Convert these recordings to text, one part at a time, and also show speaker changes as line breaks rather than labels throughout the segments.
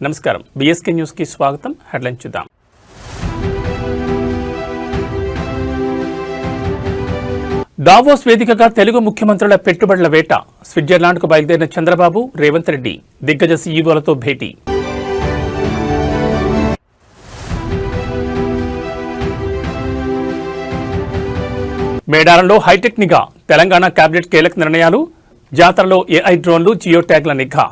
నమస్కారం BSK news కి స్వాగతం. హెడ్లైన్ చూద్దాం. దావోస్ వేదికగా తెలుగు ముఖ్యమంత్రుల పెట్టుబడుల వేట. స్విట్జర్లాండ్కు బయలుదేరిన చంద్రబాబు, రేవంత్ రెడ్డి దిగ్గజ సీఈఓలతో భేటీ. మేడారంలో హైటెక్ నిఘా. తెలంగాణ కేబినెట్ కీలక నిర్ణయాలు. జాతరలో ఏఐ డ్రోన్లు, జియో ట్యాగ్ల నిఘా.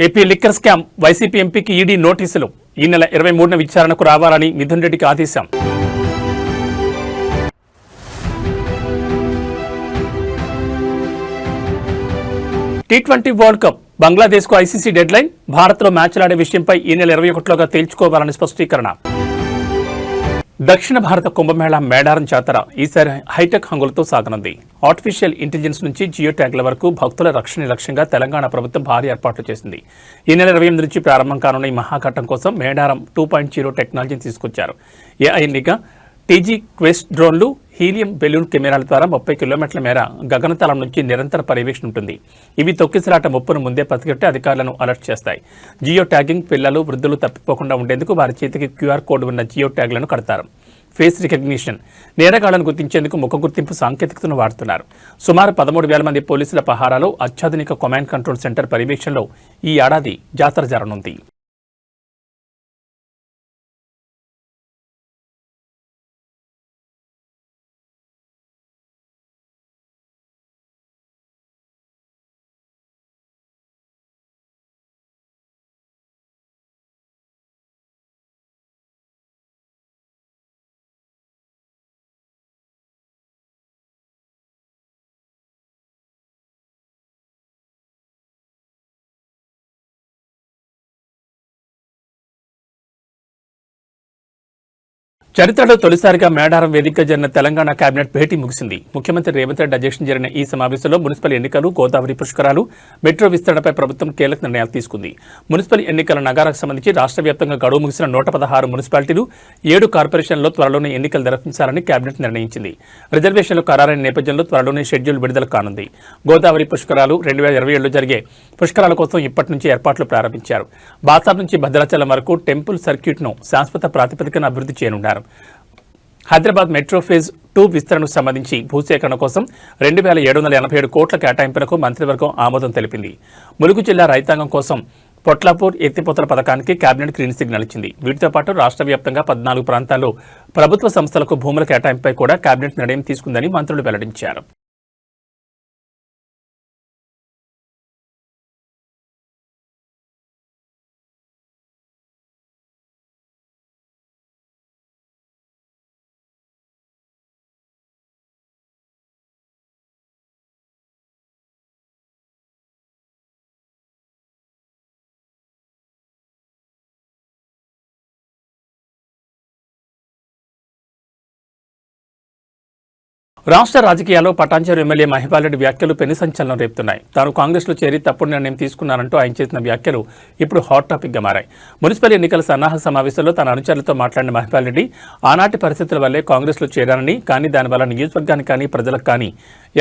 AP liquor scam. వైసీపీ ఎంపీకి ఈడీ నోటీసులు. ఈ నెల 23న విచారణకు రావాలని మిథున్ రెడ్డికి ఆదేశం. టీ20 వరల్డ్ కప్. బంగ్లాదేశ్కు ఐసీసీ డెడ్లైన్. భారత్లో మ్యాచ్లాడే విషయంపై ఈ నెల 21లోగా తేల్చుకోవాలని స్పష్టీకరణ. దక్షిణ భారత కుంభమేళా మేడారం జాతర ఈసారి హైటెక్ హంగులతో సాగనుంది. ఆర్టిఫిషియల్ ఇంటెలిజెన్స్ నుంచి జియో ట్యాగ్ల వరకు భక్తుల రక్షణ లక్ష్యంగా తెలంగాణ ప్రభుత్వం భారీ ఏర్పాట్లు చేసింది. ఈ నెల 28 నుంచి ప్రారంభం కానున్న ఈ మహాఘట్టం కోసం మేడారం 2.0 టెక్నాలజీని తీసుకొచ్చారు. ఏఐ నిఘా, టీజీ క్వెస్ట్ డ్రోన్లు, హీలియం బెలూన్ కెమెరాల ద్వారా 30 కిలోమీటర్ల మేర గగనతలం నుంచి నిరంతర పర్యవేక్షణ ఉంటుంది. ఇవి తొక్కిసలాట ముప్పును ముందే పసిగట్టి అధికారులను అలర్ట్ చేస్తాయి. జియో ట్యాగింగ్ పిల్లలు, వృద్ధులు తప్పిపోకుండా ఉండేందుకు వారి చేతికి క్యూఆర్ కోడ్ ఉన్న జియో ట్యాగ్లను కడతారు. Face recognition. నేరగాళ్లను గుర్తించేందుకు ముఖ గుర్తింపు సాంకేతికతను వాడుతున్నారు. సుమారు 13,000 మంది పోలీసుల పహారాలో అత్యాధునిక కమాండ్ కంట్రోల్ సెంటర్ పర్యవేక్షణలో ఈ ఏడాది జాతర జరగనుంది. చరిత్రలో తొలిసారిగా మేడారం వేదికగా జరిగిన తెలంగాణ కేబినెట్ భేటీ ముగిసింది. ముఖ్యమంత్రి రేవంత్ రెడ్డి అధ్యక్షతన జరిగిన ఈ సమావేశంలో మున్సిపల్ ఎన్నికలు, గోదావరి పుష్కరాలు, మెట్రో విస్తరణపై ప్రభుత్వం కీలక నిర్ణయాలు తీసుకుంది. మున్సిపల్ ఎన్నికల నగారాకు సంబంధించి రాష్ట్ర వ్యాప్తంగా గడువు ముగిసిన 116 మున్సిపాలిటీలు, 7 కార్పొరేషన్లలో త్వరలోనే ఎన్నికలు నిర్వహించాలని కేబినెట్ నిర్ణయించింది. రిజర్వేషన్లు ఖరారైన నేపథ్యంలో త్వరలోనే షెడ్యూల్ విడుదల కానుంది. గోదావరి పుష్కరాలు 2027లో జరిగే పుష్కరాల కోసం ఇప్పటి నుంచి ఏర్పాట్లు ప్రారంభించారు. బాతార్ నుంచి భద్రాచలం వరకు టెంపుల్ సర్క్యూట్ను శాశ్వత ప్రాతిపదికన అభివృద్ధి చేయనున్నారు. హైదరాబాద్ మెట్రో ఫేజ్ 2 విస్తరణకు సంబంధించి భూసేకరణ కోసం 2,787 కోట్ల కేటాయింపునకు మంత్రివర్గం ఆమోదం తెలిపింది. ములుగు జిల్లా రైతాంగం కోసం పొట్లాపూర్ ఎత్తిపోతల పథకానికి కేబినెట్ గ్రీన్ సిగ్నల్ ఇచ్చింది. వీటితో పాటు రాష్ట్ర వ్యాప్తంగా 14 ప్రాంతాల్లో ప్రభుత్వ సంస్థలకు భూముల కేటాయింపుపై కూడా కేబినెట్ నిర్ణయం తీసుకుందని మంత్రులు వెల్లడించారు. రాష్ట్ర రాజకీయాల్లో పటాన్చెరు ఎమ్మెల్యే మహిపాల్ రెడ్డి వ్యాఖ్యలు పెను సంచలనం రేపుతున్నాయి. తాను కాంగ్రెస్లో చేరి తప్పుడు నిర్ణయం తీసుకున్నారంటూ ఆయన చేసిన వ్యాఖ్యలు ఇప్పుడు హాట్ టాపిక్గా మారాయి. మున్సిపల్ ఎన్నికల సన్నాహక సమావేశంలో తన అనుచరులతో మాట్లాడిన మహిపాల్ రెడ్డి ఆనాటి పరిస్థితుల వల్లే కాంగ్రెస్లో చేరారని, కానీ దానివల్ల నియోజకవర్గానికి కానీ ప్రజలకు కానీ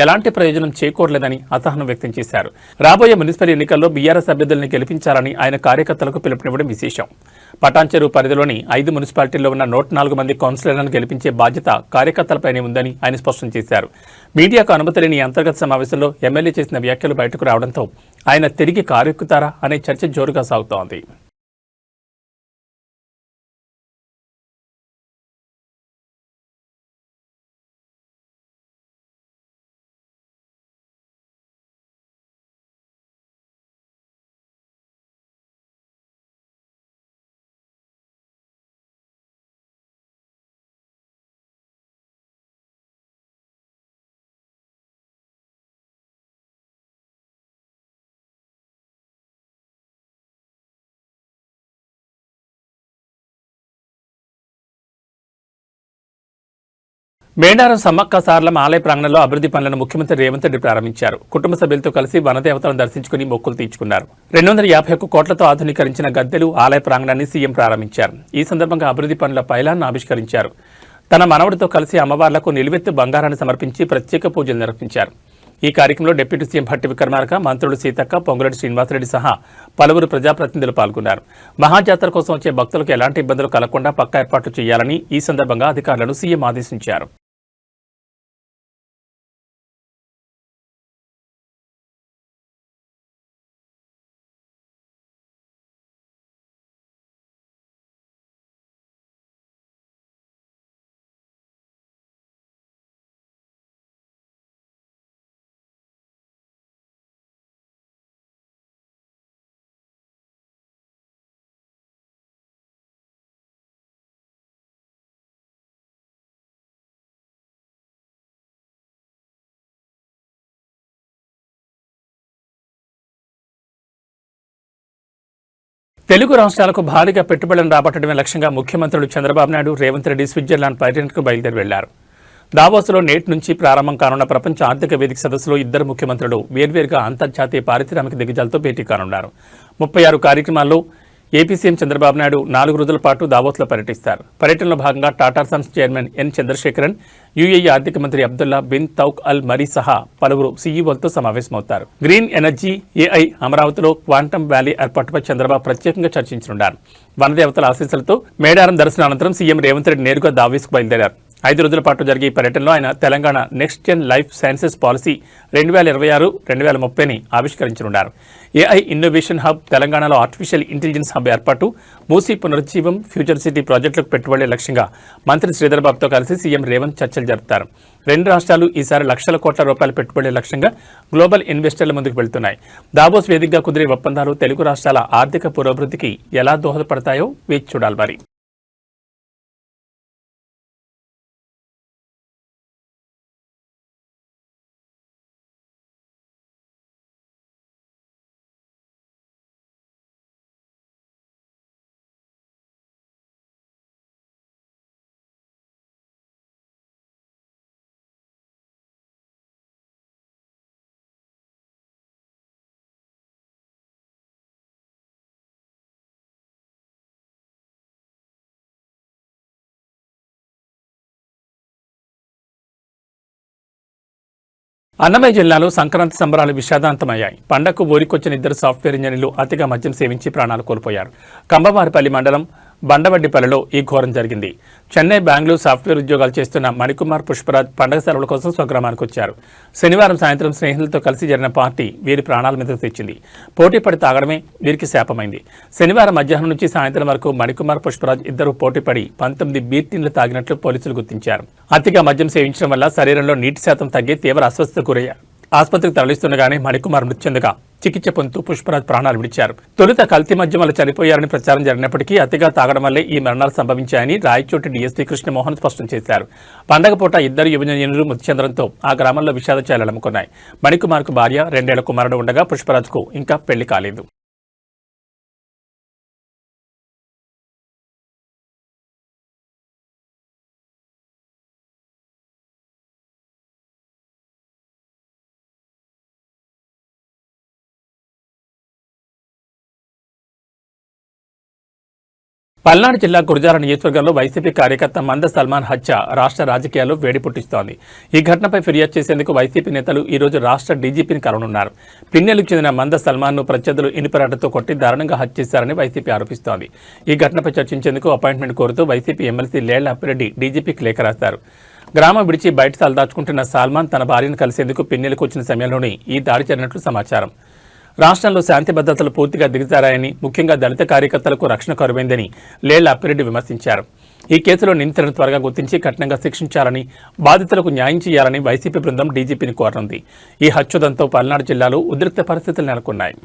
ఎలాంటి ప్రయోజనం చేకూరలేదని అసహనం వ్యక్తం చేశారు. రాబోయే మున్సిపల్ ఎన్నికల్లో బీఆర్ఎస్ అభ్యర్థుల్ని గెలిపించాలని ఆయన కార్యకర్తలకు పిలుపునివ్వడం విశేషం. పటాన్చెరు పరిధిలోని 5 మున్సిపాలిటీల్లో ఉన్న 104 మంది కౌన్సిలర్లను గెలిపించే బాధ్యత కార్యకర్తలపైనే ఉందని ఆయన స్పష్టం చేశారు. మీడియాకు అనుమతి లేని అంతర్గత సమావేశంలో ఎమ్మెల్యే చేసిన వ్యాఖ్యలు బయటకు రావడంతో ఆయన తిరిగి కారెక్కుతారా అనే చర్చ జోరుగా సాగుతోంది. మేడారం సమ్మక్క సారలమ్మ ఆలయ ప్రాంగణంలో అభివృద్ధి పనులను ముఖ్యమంత్రి రేవంత్ రెడ్డి ప్రారంభించారు. కుటుంబ సభ్యులతో కలిసి వనదేవతలను దర్శించుకుని మొక్కులు తీర్చుకున్నారు. 251 కోట్లతో ఆధునీకరించిన గద్దెలు ఆలయ ప్రాంగణాన్ని సీఎం ప్రారంభించారు. ఈ సందర్భంగా అభివృద్ధి పనుల పైలాన్ని ఆవిష్కరించారు. తన మనవడితో కలిసి అమ్మవార్లకు నిలువెత్తు బంగారాన్ని సమర్పించి ప్రత్యేక పూజలు నిర్వహించారు. ఈ కార్యక్రమంలో డిప్యూటీ సీఎం భట్టి విక్రమార్క, మంత్రులు సీతక్క, పొంగులేటి శ్రీనివాసరెడ్డి సహా పలువురు ప్రజాప్రతినిధులు పాల్గొన్నారు. మహాజాతర కోసం వచ్చే భక్తులకు ఎలాంటి ఇబ్బందులు కలగకుండా పక్కా ఏర్పాట్లు చేయాలని ఈ సందర్భంగా అధికారులను సీఎం ఆదేశించారు. తెలుగు రాష్ట్రాలకు భారీగా పెట్టుబడులను రాబట్టడమే లక్ష్యంగా ముఖ్యమంత్రులు చంద్రబాబు నాయుడు, రేవంత్ రెడ్డి స్విట్జర్లాండ్ పర్యటనకు బయలుదేరి వెళ్లారు. దావోస్లో నేటి నుంచి ప్రారంభం కానున్న ప్రపంచ ఆర్థిక వేదిక సదస్సులో ఇద్దరు ముఖ్యమంత్రులు వేర్వేరుగా అంతర్జాతీయ పారిశ్రామిక దిగ్గజాలతో భేటీ కానున్నారు. 36 కార్యక్రమాల్లో ఏపీ సీఎం చంద్రబాబు నాయుడు 4 రోజుల పాటు దావోస్లో పర్యటిస్తారు. పర్యటనలో భాగంగా Tata Sons chairman N Chandrasekaran, UAE ఆర్థిక మంత్రి Abdullah bin Touq Al Marri సహా పలువురు సీఈఓలతో సమావేశమవుతారు. గ్రీన్ ఎనర్జీ, ఏఐ, అమరావతిలో క్వాంటమ్ వ్యాలీ ఏర్పాటుపై చంద్రబాబు ప్రత్యేకంగా చర్చించనున్నారు. వనదేవతల ఆశీస్సులతో మేడారం దర్శనానంతరం సీఎం రేవంత్ రెడ్డి నేరుగా దావోస్కు బయలుదేరారు. 5 రోజుల పాటు జరిగే ఈ పర్యటనలో ఆయన Telangana next gen life sciences policy 2026-2030ని ఆవిష్కరించనున్నారు. ఏఐ ఇన్నోవేషన్ హబ్, తెలంగాణలో ఆర్టిఫిషియల్ ఇంటెలిజెన్స్ హబ్ ఏర్పాటు, మూసీ పునరుజ్జీవం, ఫ్యూచర్ సిటీ ప్రాజెక్టులకు పెట్టుబడులే లక్ష్యంగా మంత్రి శ్రీధర్బాబుతో కలిసి సీఎం రేవంత్ చర్చలు జరుపుతారు. 2 రాష్ట్రాలు ఈసారి లక్షల కోట్ల రూపాయల పెట్టుబడులే లక్ష్యంగా గ్లోబల్ ఇన్వెస్టర్ల ముందుకు వెళ్తున్నాయి. దావోస్ వేదికగా కుదిరే ఒప్పందాలు తెలుగు రాష్ట్రాల ఆర్థిక పురోభివృద్ధికి ఎలా దోహదపడతాయో వేచి చూడాలి మరి. అన్నమయ్య జిల్లాలో సంక్రాంతి సంబరాలు విషాదాంతమయ్యాయి. పండగకు ఊరికొచ్చిన 2 సాఫ్ట్వేర్ ఇంజనీర్లు అతిగా మద్యం సేవించి ప్రాణాలు కోల్పోయారు. కంభవారిపల్లి మండలం బండవడ్డిపల్లిలో ఈ ఘోరం జరిగింది. చెన్నై, బెంగళూరు సాఫ్ట్వేర్ ఉద్యోగాలు చేస్తున్న మణికుమార్, పుష్పరాజ్ పండగ సెలవుల కోసం స్వగ్రామానికి వచ్చారు. శనివారం సాయంత్రం స్నేహితులతో కలిసి జరిగిన పార్టీ వీరి ప్రాణాల మీదకు తెచ్చింది. పోటీపడి తాగడమే వీరికి శాపమైంది. శనివారం మధ్యాహ్నం నుంచి సాయంత్రం వరకు మణికుమార్, పుష్పరాజ్ ఇద్దరు పోటీపడి 19 బీర్ టిన్లు తాగినట్లు పోలీసులు గుర్తించారు. అతిగా మద్యం సేవించడం వల్ల శరీరంలో నీటి శాతం తగ్గి తీవ్ర అస్వస్థతకు గురయ్యారు. ఆసుపత్రికి తరలిస్తుండగానే మణికుమార్ మృతి చెందగా చికిత్స పొందుతూ పుష్పరాజ్ ప్రాణాలు విడిచారు. తొలుత కల్తీ మద్యం వల్ల చనిపోయారని ప్రచారం జరిగినప్పటికీ అతిగా తాగడం వల్లే ఈ మరణాలు సంభవించాయని రాయచోటి డీఎస్పీ కృష్ణమోహన్ స్పష్టం చేశారు. పండగ పూట 2 యువ ఇంజనీర్లు మృతి చెందడంతో ఆ గ్రామంలో విషాద ఛాయలు అలుముకున్నాయి. మణికుమార్కు భార్య, 2 ఏళ్ల కుమారుడు ఉండగా పుష్పరాజ్కు ఇంకా పెళ్లి కాలేదు. పల్నాడు జిల్లా గురజాల నియోజకవర్గంలో వైసీపీ కార్యకర్త మంద సల్మాన్ హత్య రాష్ట్ర రాజకీయాల్లో వేడి పుట్టిస్తోంది. ఈ ఘటనపై ఫిర్యాదు చేసేందుకు వైసీపీ నేతలు ఈ రోజు రాష్ట్ర డీజీపీని కలవనున్నారు. పిన్నెలకు చెందిన మంద సల్మాన్ను ప్రత్యర్థులు ఇనుపరాటతో కొట్టి దారుణంగా హత్య చేశారని వైసీపీ ఆరోపిస్తోంది. ఈ ఘటనపై చర్చించేందుకు అపాయింట్మెంట్ కోరుతూ వైసీపీ ఎమ్మెల్సీ లేళ్ల అప్పిరెడ్డి డీజీపీకి లేఖ రాశారు. గ్రామం విడిచి బయట తలదాచుకుంటున్న సల్మాన్ తన భార్యను కలిసేందుకు పిన్నెలకు వచ్చిన సమయంలోనే ఈ దాడి జరిగినట్లు సమాచారం. రాష్ట్రంలో శాంతి భద్రతలు పూర్తిగా దిగజారాయని, ముఖ్యంగా దళిత కార్యకర్తలకు రక్షణ కరువైందని లేళ్ల అప్పిరెడ్డి విమర్శించారు. ఈ కేసులో నిందితులను త్వరగా గుర్తించి కఠినంగా శిక్షించాలని, బాధితులకు న్యాయం చేయాలని వైసీపీ బృందం డీజీపీని కోరనుంది. ఈ హత్యోదంతో పల్నాడు జిల్లాలో ఉద్రిక్త పరిస్థితులు నెలకొన్నాయి.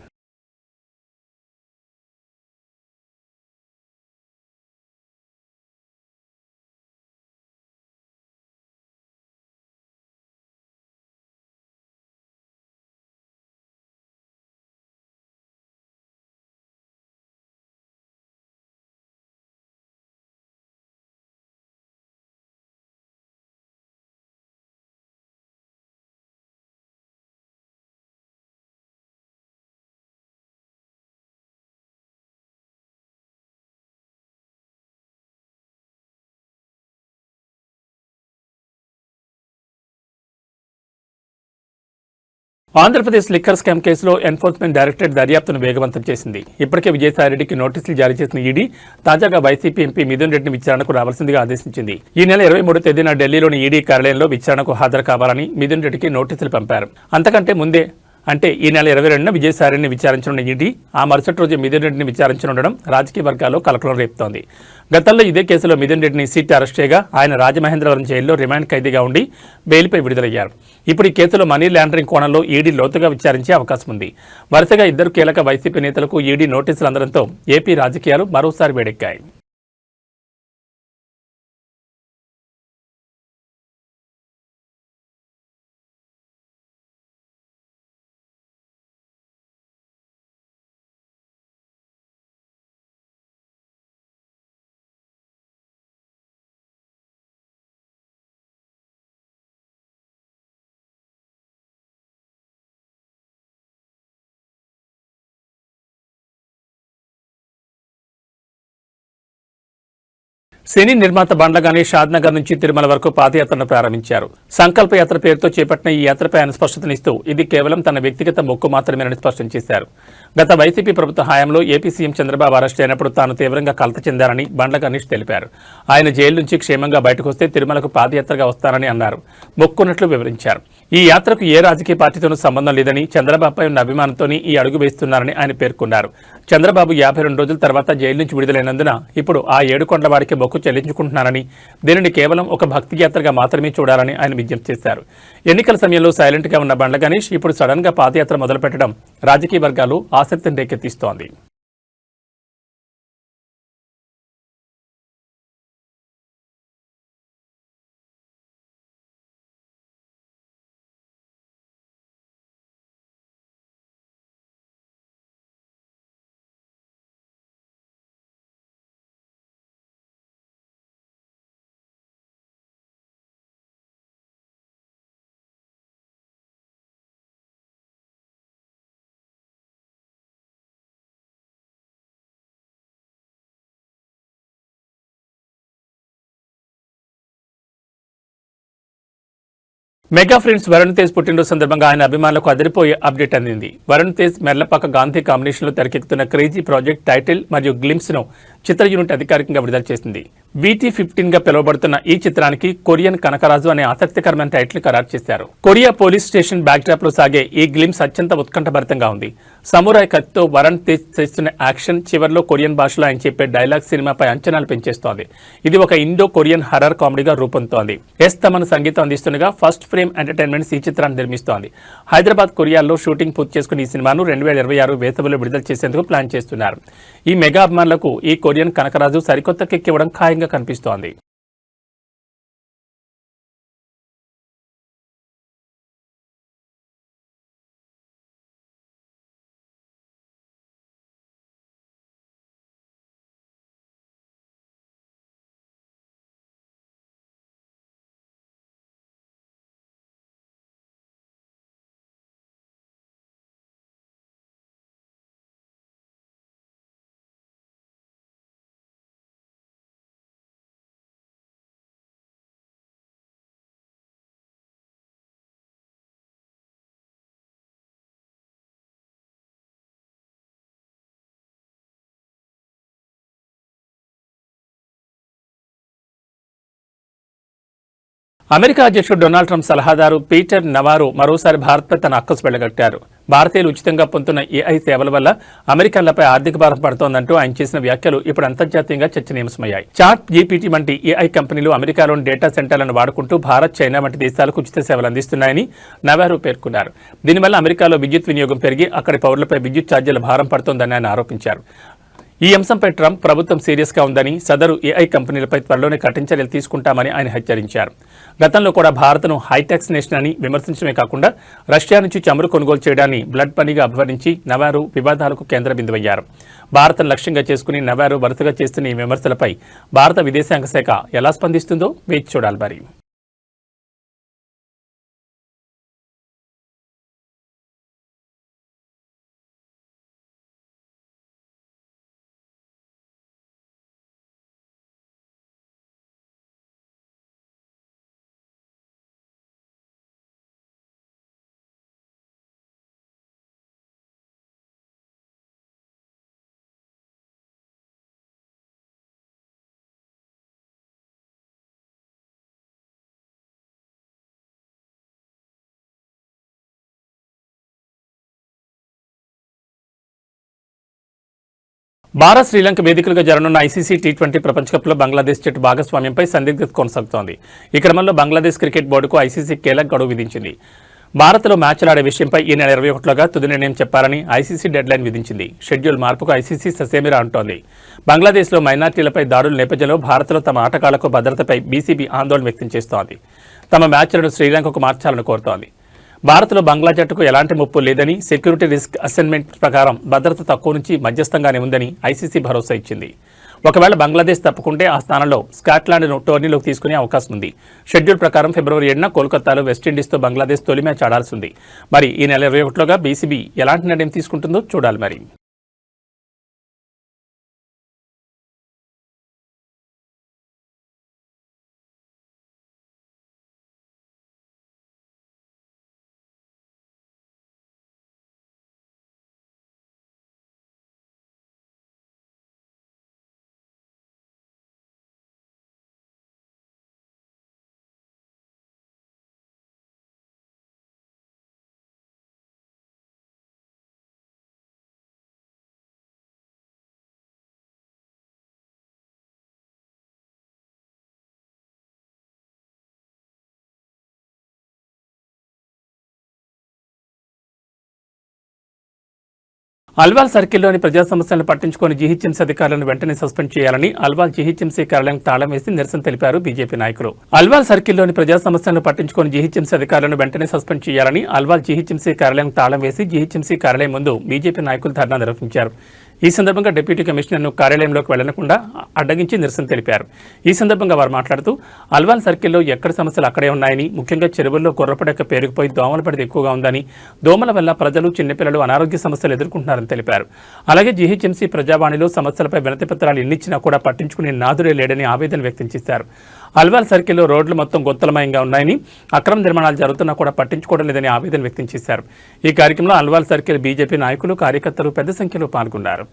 ఆంధ్రప్రదేశ్ లిక్కర్ స్కామ్ కేసులో ఎన్ఫోర్స్మెంట్ డైరెక్టరేట్ దర్యాప్తును వేగవంతం చేసింది. ఇప్పటికే విజయసాయిరెడ్డికి నోటీసులు జారీ చేసిన ఈడీ తాజాగా వైసీపీ ఎంపీ మిథున్ రెడ్డిని విచారణకు రావాల్సిందిగా ఆదేశించింది. ఈ నెల 23వ తేదీన ఢిల్లీలోని ఈడీ కార్యాలయంలో విచారణకు హాజరు కావాలని మిథున్ రెడ్డికి నోటీసులు పంపారు. అంతకంటే ముందే అంటే ఈ నెల 22న విజయసాయిరెడ్డిని విచారించనున్న ఈడీ ఆ మరుసటి రోజు మిథున్ రెడ్డిని విచారించనుండడం రాజకీయ వర్గాల్లో కలకలం రేపుతోంది. గతంలో ఇదే కేసులో మిథున్ రెడ్డిని సిట్ అరెస్ట్ చేయగా ఆయన రాజమహేంద్రవరం జైల్లో రిమాండ్ ఖైదీగా ఉండి బెయిల్పై విడుదలయ్యారు. ఇప్పుడు ఈ కేసులో మనీ లాండరింగ్ కోణంలో ఈడీ లోతుగా విచారించే అవకాశం ఉంది. వరుసగా ఇద్దరు కీలక వైసీపీ నేతలకు ఈడీ నోటీసులు అందడంతో ఏపీ రాజకీయాలు మరోసారి వేడెక్కాయి. సినీ నిర్మాత బండ్ల గణేష్ షాద్నగర్ నుంచి తిరుమల వరకు పాదయాత్రను ప్రారంభించారు. సంకల్ప యాత్ర పేరుతో చేపట్టిన ఈ యాత్రపై ఆయన స్పష్టతనిస్తూ ఇది కేవలం తన వ్యక్తిగత మొక్కు మాత్రమేనని స్పష్టం చేశారు. గత వైసీపీ ప్రభుత్వ హయాంలో ఏపీ సీఎం చంద్రబాబు అరెస్ట్ అయినప్పుడు తాను తీవ్రంగా కలత చెందారని బండ్ల గణేష్ తెలిపారు. ఆయన జైలు నుంచి క్షేమంగా బయటకు వస్తే తిరుమలకు పాదయాత్రగా వస్తారని అన్నారు. మొక్కున్నట్లు వివరించారు. ఈ యాత్రకు ఏ రాజకీయ పార్టీతోనూ సంబంధం లేదని, చంద్రబాబుపై ఉన్న అభిమానంతోనే ఈ అడుగు వేస్తున్నారని ఆయన పేర్కొన్నారు. చంద్రబాబు 52 రోజుల తర్వాత జైలు నుంచి విడుదలైనందున ఇప్పుడు ఆ 7 కొండల వారికి మొక్కు చెల్లించుకుంటున్నారని, దీనిని కేవలం ఒక భక్తి యాత్రగా మాత్రమే చూడాలని ఆయన విజ్ఞప్తి చేశారు. ఎన్నికల సమయంలో సైలెంట్ గా ఉన్న బండ్ల గణేష్ ఇప్పుడు సడన్ గా పాదయాత్ర మొదలుపెట్టడం రాజకీయ వర్గాలు ఆసక్తిని రేకెత్తిస్తోంది. మెగా ఫ్రెండ్స్ వరుణ్ తేజ్ పుట్టినరోజు సందర్భంగా ఆయన అభిమానులకు అదిరిపోయే అప్డేట్ అందింది. వరుణ్ తేజ్ మెర్లపాక గాంధీ కాంబినేషన్లో తెరకెక్కుతున్న క్రేజీ ప్రాజెక్ట్ టైటిల్ మరియు గ్లిమ్స్ ను చిత్ర యూనిట్ అధికారికంగా విడుదల చేసింది. VT15 గా పిలువబడుతున్న ఈ చిత్రానికి కొరియన్ కనకరాజు అనే ఆసక్తికరమైన టైటిల్ ఖరారు చేశారు. కొరియా పోలీస్ స్టేషన్ బ్యాక్డ్రాప్ లో సాగే ఈ గ్లిమ్స్ అత్యంత ఉత్కంఠభరితంగా ఉంది. సమురాయ్ కత్తితో వరుణ్ తేజ్ చేస్తున్న యాక్షన్, చివర్లో కొరియన్ భాషలో ఆయన చెప్పే డైలాగ్ సినిమాపై అంచనాలు పెంచేస్తోంది. ఇది ఒక ఇండో కొరియన్ హర్రర్ కామెడీగా రూపొందుతోంది. తమను సంగీతం అందిస్తుండగా ఫస్ట్ ఫ్రేమ్ ఎంటర్టైన్మెంట్స్ ఈ చిత్రాన్ని నిర్మిస్తోంది. హైదరాబాద్, కొరియాలో షూటింగ్ పూర్తి చేసుకుని ఈ సినిమాను 2026 వేసవిలో విడుదల చేసేందుకు ప్లాన్ చేస్తున్నారు. ఈ మెగా అభిమానులకు ఈ కొరియన్ కనకరాజు సరికొత్త కిక్ ఇవ్వడం ఖాయంగా కనిపిస్తోంది. అమెరికా అధ్యక్షుడు డొనాల్డ్ ట్రంప్ సలహాదారు పీటర్ నవారో మరోసారి భారత్పై తన అక్కసు వెళ్లగట్టారు. భారతీయులు ఉచితంగా పొందుతున్న ఏఐ సేవల వల్ల అమెరికన్లపై ఆర్థిక భారం పడుతోందంటూ ఆయన చేసిన వ్యాఖ్యలు ఇప్పుడు అంతర్జాతీయంగా చర్చనీయాంశమయ్యాయి. చాట్ జీపీటీ వంటి ఏఐ కంపెనీలు అమెరికాలోని డేటా సెంటర్లను వాడుకుంటూ భారత్, చైనా వంటి దేశాలకు ఉచిత సేవలు అందిస్తున్నాయని నవారో పేర్కొన్నారు. దీనివల్ల అమెరికాలో విద్యుత్ వినియోగం పెరిగి అక్కడి పౌరులపై విద్యుత్ ఛార్జీల భారం పడుతోందని ఆయన ఆరోపించారు. ఈ అంశంపై ట్రంప్ ప్రభుత్వం సీరియస్ గా ఉందని, సదరు ఏఐ కంపెనీలపై త్వరలోనే కఠిన చర్యలు తీసుకుంటామని ఆయన హెచ్చరించారు. గతంలో కూడా భారత్ను హైటెక్స్ నేషన్ అని విమర్శించడమే కాకుండా రష్యా నుంచి చమురు కొనుగోలు చేయడాన్ని బ్లడ్ పనీగా అభివర్ణించి నవారో వివాదాలకు కేంద్ర బిందువయ్యారు. భారత్ను లక్ష్యంగా చేసుకుని నవారో వరుసగా చేస్తున్న ఈ విమర్శలపై భారత విదేశాంగ శాఖ ఎలా స్పందిస్తుందో వేచి చూడాలి మరి. భారత్ శ్రీలంక వేదికలుగా జరగనున్న ఐసీసీ టీ20 ప్రపంచ కప్లో బంగ్లాదేశ్ జట్టు భాగస్వామ్యంపై సందిగ్ధత కొనసాగుతోంది. ఈ క్రమంలో బంగ్లాదేశ్ క్రికెట్ బోర్డుకు ఐసీసీ కీలక గడువు విధించింది. భారత్లో మ్యాచ్లాడే విషయంపై ఈ నెల 21లోగా తుది నిర్ణయం చెప్పాలని ఐసీసీ డెడ్లైన్ విధించింది. షెడ్యూల్ మార్పుకు ఐసీసీ ససేమిరా అంటోంది. బంగ్లాదేశ్లో మైనార్టీలపై దాడుల నేపథ్యంలో భారత్లో తమ ఆటగాళ్లకు భద్రతపై బీసీబీ ఆందోళన వ్యక్తం చేస్తోంది. తమ మ్యాచ్లను శ్రీలంకకు మార్చాలని కోరుతోంది. భారత్లో బంగ్లా జట్టుకు ఎలాంటి ముప్పు లేదని, సెక్యూరిటీ రిస్క్ అసెస్మెంట్ ప్రకారం భద్రత తక్కువ నుంచి మధ్యస్థంగానే ఉందని ఐసీసీ భరోసా ఇచ్చింది. ఒకవేళ బంగ్లాదేశ్ తప్పుకుంటే ఆ స్థానంలో స్కాట్లాండ్ను టోర్నీలోకి తీసుకునే అవకాశం ఉంది. షెడ్యూల్ ప్రకారం ఫిబ్రవరి 7న కోల్కతాలో వెస్టిండీస్తో బంగ్లాదేశ్ తొలి మ్యాచ్ ఆడాల్సి ఉంది. మరి ఈ నెల 21లోగా బీసీబీ ఎలాంటి నిర్ణయం తీసుకుంటుందో చూడాలి. మరి అల్వాల్ సర్కిల్లోని ప్రజా సమస్యలను పట్టించుకుని జీహెచ్ఎంసీ అధికారులను వెంటనే సస్పెండ్ చేయాలని అల్వాల్ జీహెచ్ఎంసీ కార్యాలయం తాళం వేసి నిరసన తెలిపారు బీజేపీ నాయకులు. అల్వాల్ సర్కిల్లోని ప్రజా సమస్యలను పట్టించుకుని జీహెచ్ఎంసీ అధికారులను వెంటనే సస్పెండ్ చేయాలని అల్వాల్ జీహెచ్ఎంసీ కార్యాలయం తాళం వేసి జీహెచ్ఎంసీ కార్యాలయం ముందు బీజేపీ నాయకులు ధర్నా నిర్వహించారు. ఈ సందర్భంగా డిప్యూటీ కమిషనర్ను కార్యాలయంలోకి వెళ్లకుండా అడ్డగించి నిరసన తెలిపారు. ఈ సందర్భంగా వారు మాట్లాడుతూ అల్వాల్ సర్కిల్లో ఎక్కడ సమస్యలు అక్కడే ఉన్నాయని, ముఖ్యంగా చెరువుల్లో కుర్రపడక పేరుకుపోయి దోమల పడితే ఎక్కువగా ఉందని, దోమల వల్ల ప్రజలు చిన్నపిల్లలు అనారోగ్య సమస్యలు ఎదుర్కొంటున్నారని తెలిపారు. అలాగే జీహెచ్ఎంసీ ప్రజావాణిలో సమస్యలపై వినతి పత్రాలు ఎన్నిచ్చినా కూడా పట్టించుకునే నాదుడే లేడని ఆవేదన వ్యక్తం చేశారు. అల్వాల్ సర్కిల్లో రోడ్లు మొత్తం గొంతలమయంగా ఉన్నాయని, అక్రమ నిర్మాణాలు జరుగుతున్నా కూడా పట్టించుకోవడం లేదని ఆవేదన వ్యక్తం చేశారు. ఈ కార్యక్రమంలో అల్వాల్ సర్కిల్ బీజేపీ నాయకులు, కార్యకర్తలు పెద్ద సంఖ్యలో పాల్గొన్నారు.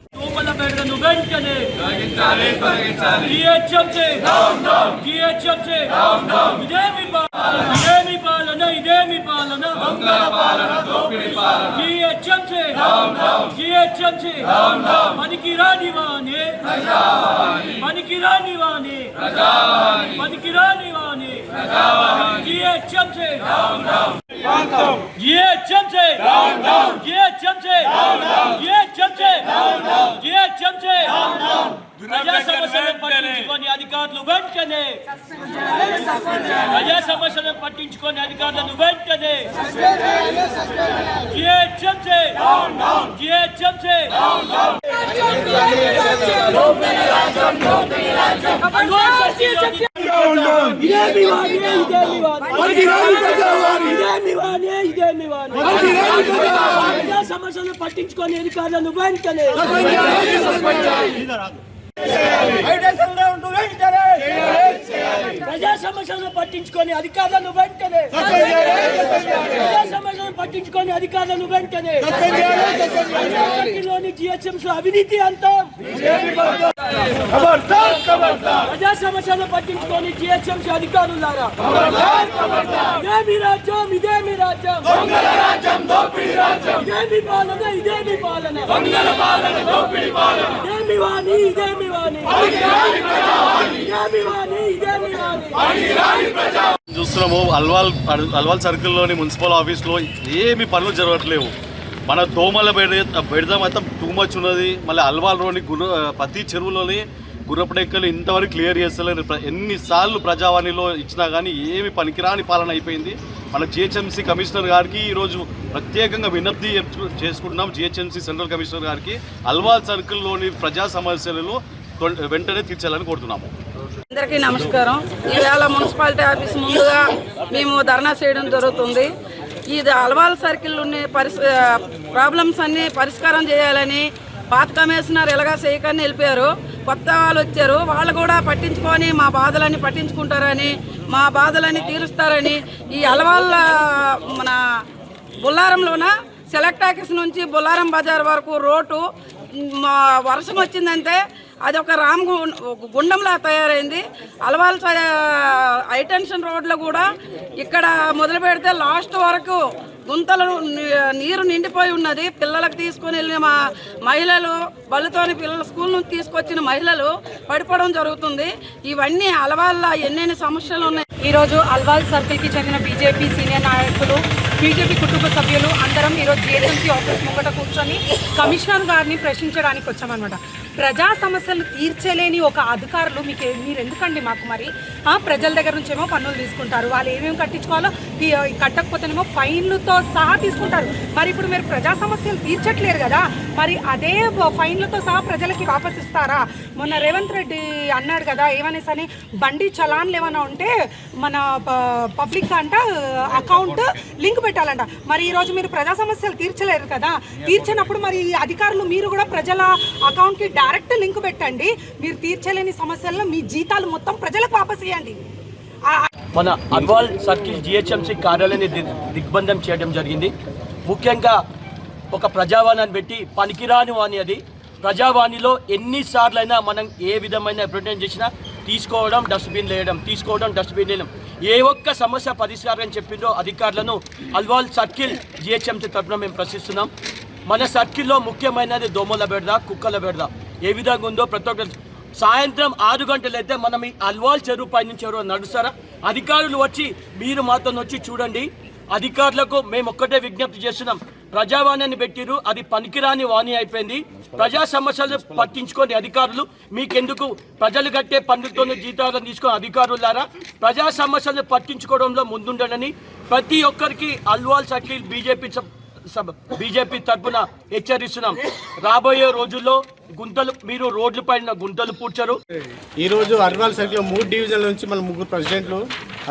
ప్రజా సమస్యలను పట్టించుకొని అధికారులు వెంటనే ప్రజా సమస్యలను పట్టించుకొని అధికారులను వెంటనే ప్రజా సమస్యలను పట్టించుకొని అధికారులను వెంటనే ప్రజా సమస్యలను పట్టించుకొని అధికారులను వెంటనే ప్రజా సమస్యలను పట్టించుకొని అధికారులను వెంటనే లోని జిహెచ్ఎంసీ అవినీతి అంతా ప్రజా సమస్యలను పట్టించుకొని జిహెచ్ఎంసీ అధికారులారా ఇదేమి రాజ్యం, ఇదేమి రాజ్యం, ఇదేమి పాలన, ఇదేమి పాలన, ఇదేమి వాణి, ఇదేమి వాణి, ఇదేమి వాణి, ఇదేమి వాణి.
చూస్తున్నాము అల్వాల్ సర్కిల్లోని మున్సిపల్ ఆఫీస్లో ఏమి పనులు జరగట్లేవు. మన దోమల బెడద మొత్తం టూ మచ్ ఉన్నది. మళ్ళీ అల్వాల్లోని ప్రతి చెరువులోని గుర్రపడెక్కలు ఇంతవరకు క్లియర్ చేస్తలేరు. ఎన్నిసార్లు ప్రజావాణిలో ఇచ్చినా కానీ ఏమి పనికిరాని పాలన అయిపోయింది. మన జిహెచ్ఎంసీ కమిషనర్ గారికి ఈరోజు ప్రత్యేకంగా విజ్ఞప్తి చేసుకుంటున్నాం. జిహెచ్ఎంసీ సెంట్రల్ కమిషనర్ గారికి అల్వాల్ సర్కిల్లోని ప్రజా సమస్యలను వెంటనే తీర్చాలని కోరుతున్నాము.
అందరికీ నమస్కారం. ఈవేళ మున్సిపాలిటీ ఆఫీస్ ముందుగా మేము ధర్నా చేయడం జరుగుతుంది. ఇది అల్వాల్ సర్కిల్ ఉన్న ప్రాబ్లమ్స్ అన్ని పరిష్కారం చేయాలని పాత కమిషనర్ ఎలాగా చేయకని వెళ్ళిపోయారు. కొత్త వాళ్ళు వచ్చారు, వాళ్ళు కూడా పట్టించుకొని మా బాధలన్నీ పట్టించుకుంటారని, మా బాధలన్నీ తీరుస్తారని ఈ అల్వాల్ మన బుల్లారంలోన సెలెక్ట్ ఆఫీస్ నుంచి బుల్లారం బజార్ వరకు రోడ్డు వర్షం వచ్చిందంటే అది ఒక గుండంలా తయారైంది. అల్వాల్ హైటెన్షన్ రోడ్లో కూడా ఇక్కడ మొదలు పెడితే లాస్ట్ వరకు గుంతలు నీరు నిండిపోయి ఉన్నది. పిల్లలకు తీసుకొని వెళ్ళిన మా మహిళలు, బళ్ళతోని పిల్లల స్కూల్ నుంచి తీసుకొచ్చిన మహిళలు పడిపోవడం జరుగుతుంది. ఇవన్నీ అల్వాల్లో ఎన్నెన్ని సమస్యలు ఉన్నాయి.
ఈరోజు అల్వాల్ సర్కిల్కి చెందిన బీజేపీ సీనియర్ నాయకులు, బీజేపీ కుటుంబ సభ్యులు అందరం ఈరోజు జిహెచ్ఎంసీ ఆఫీస్ ముంగట కూర్చొని కమిషనర్ గారిని ప్రశ్నించడానికి వచ్చామన్నమాట. ప్రజా సమస్యలు తీర్చలేని ఒక అధికారులు మీరు ఎందుకండి మాకు మరి ప్రజల దగ్గర నుంచేమో పన్నులు తీసుకుంటారు, వాళ్ళు ఏమేమి కట్టించుకోవాలో కట్టకపోతేనేమో ఫైన్లతో సహా తీసుకుంటారు. మరి ఇప్పుడు మీరు ప్రజా సమస్యలు తీర్చట్లేరు కదా, మరి అదే ఫైన్లతో సహా ప్రజలకి వాపస్ ఇస్తారా? మొన్న రేవంత్ రెడ్డి అన్నాడు కదా ఏమనేసని, బండి చలాన్లు ఏమైనా ఉంటే మన పబ్లిక్ అంట అకౌంట్ లింక్ పెట్టాలంట. మరి ఈరోజు మీరు ప్రజా సమస్యలు తీర్చలేరు కదా, తీర్చినప్పుడు మరి అధికారులు మీరు కూడా ప్రజల అకౌంట్కి డైరెక్ట్ లింక్ పెట్టండి. మీరు తీర్చలేని సమస్యల్లో మీ జీతాలు మొత్తం ప్రజలకు వాపస్ ఇవ్వండి.
మన అల్వాల్ సర్కిల్ జిహెచ్ఎంసీ కార్యాలయాన్ని దిగ్బంధం చేయడం జరిగింది. ముఖ్యంగా ఒక ప్రజావాణిని పెట్టి పనికిరాని వాణి అది. ప్రజావాణిలో ఎన్నిసార్లైనా మనం ఏ విధమైన రిప్రజెంట్ చేసినా తీసుకోవడం డస్ట్బిన్ వేయడం, తీసుకోవడం డస్ట్బిన్ వేయడం. ఏ ఒక్క సమస్య పరిష్కారం చెప్పిందో అధికారులను అల్వాల్ సర్కిల్ జిహెచ్ఎంసీ తరఫున మేము ప్రశ్నిస్తున్నాం. మన సర్కిల్లో ముఖ్యమైనది దోమల బెడద, కుక్కల బెడద. ఏ విధంగా ఉందో ప్రతి ఒక్క సాయంత్రం 6 గంటలైతే మనం ఈ అల్వాల్ చెరువు పై నుంచి ఎవరో నడుస్తారా? అధికారులు వచ్చి మీరు మాతో వచ్చి చూడండి. అధికారులకు మేము ఒక్కటే విజ్ఞప్తి చేస్తున్నాం, ప్రజావాణిని పెట్టిరు, అది పనికిరాని వాణి అయిపోయింది. ప్రజా సమస్యలు పట్టించుకొని అధికారులు మీకెందుకు? ప్రజలు కట్టే పన్నులతోనే జీతాలను తీసుకొని అధికారులారా ప్రజా సమస్యలను పట్టించుకోవడంలో ముందుండని ప్రతి ఒక్కరికి అల్వాల్ సర్కిల్ బీజేపీ తరఫున హెచ్చరిస్తున్నాం. రాబోయే రోజుల్లో మీరు రోడ్ల పైన గుంతలు పూడ్చరు.
ఈరోజు అల్వాల్ సర్కిల్ 3 డివిజన్ల నుంచి మన 3 ప్రెసిడెంట్లు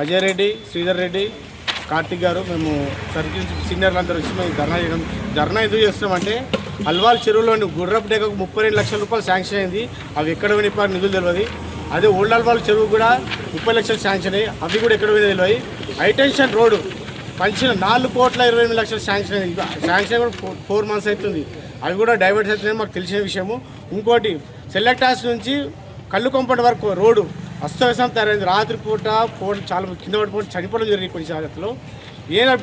అజయ్ రెడ్డి, శ్రీధర్ రెడ్డి, కార్తిక్ గారు, మేము సర్కిల్ సీనియర్లు అందరూ వచ్చి మేము ధర్నా ఎందుకు చేస్తున్నామంటే, అల్వాల్ చెరువులోని గుర్రపు డేకకు 32 లక్షల రూపాయలు శాంక్షన్ అయింది. అవి ఎక్కడ వినిపారు నిధులు తెలియదు. అదే ఓల్డ్ అల్వాల్ చెరువు కూడా 30 లక్షలు శాంక్షన్ అయ్యి అవి కూడా ఎక్కడ విని తెలియదు. హైటెన్షన్ రోడ్డు పంచిన 4,28 లక్షలు శాంక్షన్ అయింది. శాంక్షన్ కూడా 4 months అవుతుంది. అవి కూడా డైవర్ట్ అవుతున్నాయి మాకు తెలిసిన విషయము. ఇంకోటి సెలెక్టాస్ నుంచి కల్లుకొంపటి వరకు రోడ్డు అస్తవ్యస్తం తయారైంది. రాత్రి పూట చాలా కింద పడిపోయి చనిపోవడం జరిగింది కొన్ని జాగ్రత్తలో.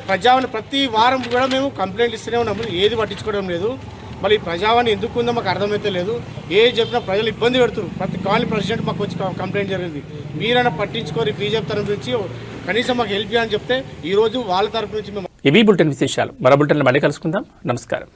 ప్రజావాణి ప్రతి వారం కూడా మేము కంప్లైంట్ ఇస్తూనే ఉన్నాము, ఏది పట్టించుకోవడం లేదు. మరి ప్రజావాణి ఎందుకు ఉందో మాకు అర్థమైతే లేదు. ఏది చెప్పినా ప్రజలు ఇబ్బంది పెడుతున్నారు. ప్రతి కాలనీ ప్రెసిడెంట్ మాకు వచ్చి కంప్లైంట్ జరిగింది. మీరైనా పట్టించుకొని బీజేపీ తరఫు నుంచి కనీసం మాకు హెల్ప్ చేయాలని చెప్తే ఈరోజు వాళ్ళ తరఫు నుంచి మేము
ఇవి బులెటిన్ విశేషాలు. మరో బులెటిన్లో మళ్ళీ కలుసుకుందాం. నమస్కారం.